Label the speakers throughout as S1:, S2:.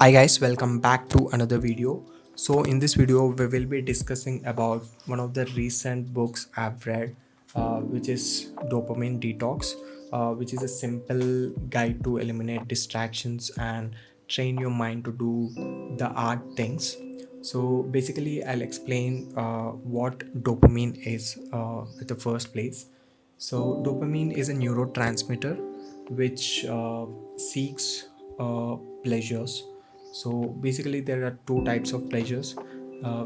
S1: Hi guys, welcome back to another video. So in this video we will be discussing about one of the recent books I've read, which is Dopamine Detox, which is a simple guide to eliminate distractions and train your mind to do the art things. So basically I'll explain what dopamine is at the first place. So dopamine is a neurotransmitter which seeks pleasures. So basically there are two types of pleasures,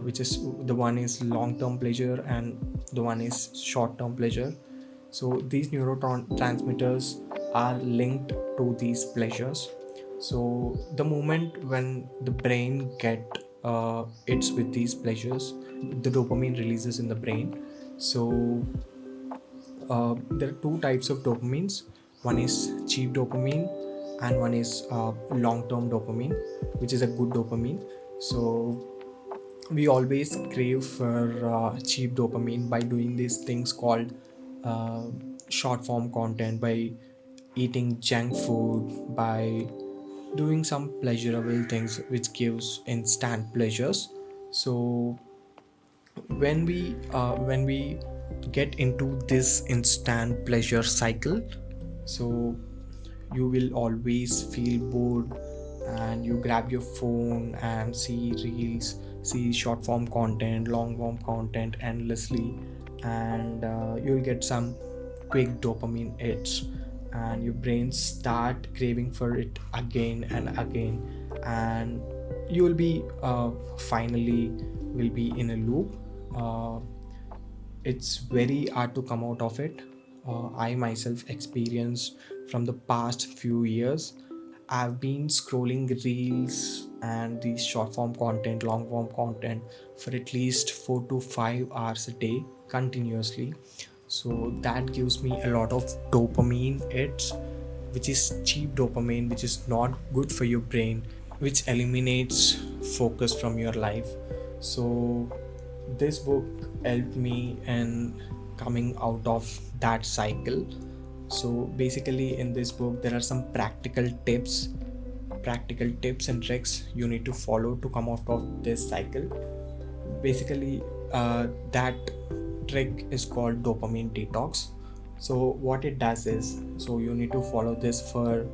S1: which is the one is long term pleasure and the one is short term pleasure. So these neurotransmitters are linked to these pleasures. So the moment when the brain get it's with these pleasures, the dopamine releases in the brain. So there are two types of dopamines. One is cheap dopamine and one is long-term dopamine, which is a good dopamine. So we always crave for cheap dopamine by doing these things called uh, short form content, by eating junk food, by doing some pleasurable things which gives instant pleasures. So when we get into this instant pleasure cycle, so you will always feel bored and you grab your phone and see reels, see short form content, long form content endlessly, and you'll get some quick dopamine hits and your brain start craving for it again and again, and you will be finally will be in a loop. uh, it's very hard to come out of it. I myself experienced from the past few years. I've been scrolling reels and these short form content, long form content for at least 4 to 5 hours a day continuously. So that gives me a lot of dopamine hits, which is cheap dopamine, which is not good for your brain, which eliminates focus from your life. So this book helped me in coming out of that cycle. So basically in this book there are some practical tips and tricks you need to follow to come out of this cycle. Basically that trick is called dopamine detox. So what it does is, so you need to follow this for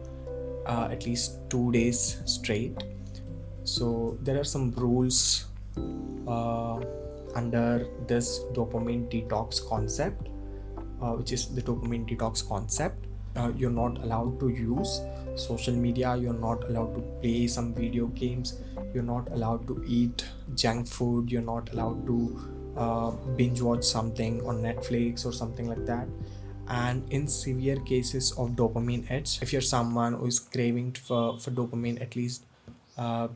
S1: at least 2 days straight. So there are some rules uh, under this dopamine detox concept, which is the dopamine detox concept. You're not allowed to use social media, you're not allowed to play some video games, you're not allowed to eat junk food, you're not allowed to binge watch something on Netflix or something like that. And in severe cases of dopamine hits, if you're someone who is craving for dopamine at least uh,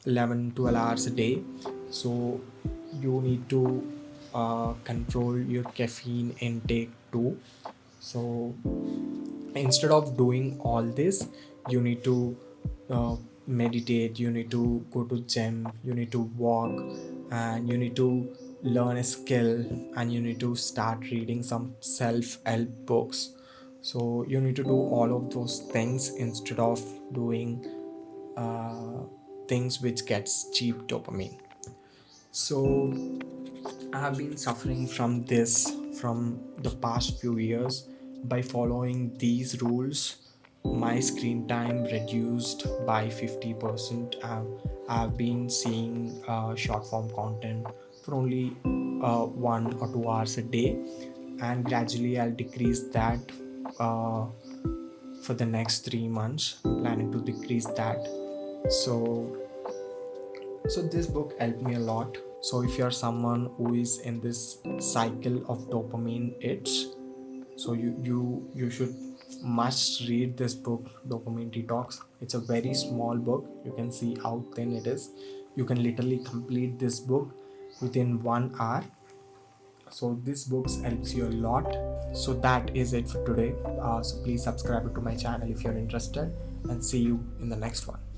S1: 11 12 hours a day, so you need to control your caffeine intake too. So instead of doing all this, you need to meditate, you need to go to gym, you need to walk, and you need to learn a skill, and you need to start reading some self-help books. So you need to do all of those things instead of doing uh, things which gets cheap dopamine. So I have been suffering from this from the past few years. By following these rules, my screen time reduced by 50%. I've been seeing short form content for only 1 or 2 hours a day, and gradually I'll decrease that uh, for the next 3 months. I'm planning to decrease that. So this book helped me a lot. So if you're someone who is in this cycle of dopamine hits, so you should must read this book, Dopamine Detox. It's a very small book, you can see how thin it is. You can literally complete this book within 1 hour. So this book helps you a lot. So that is it for today. So please subscribe to my channel if you're interested, and see you in the next one.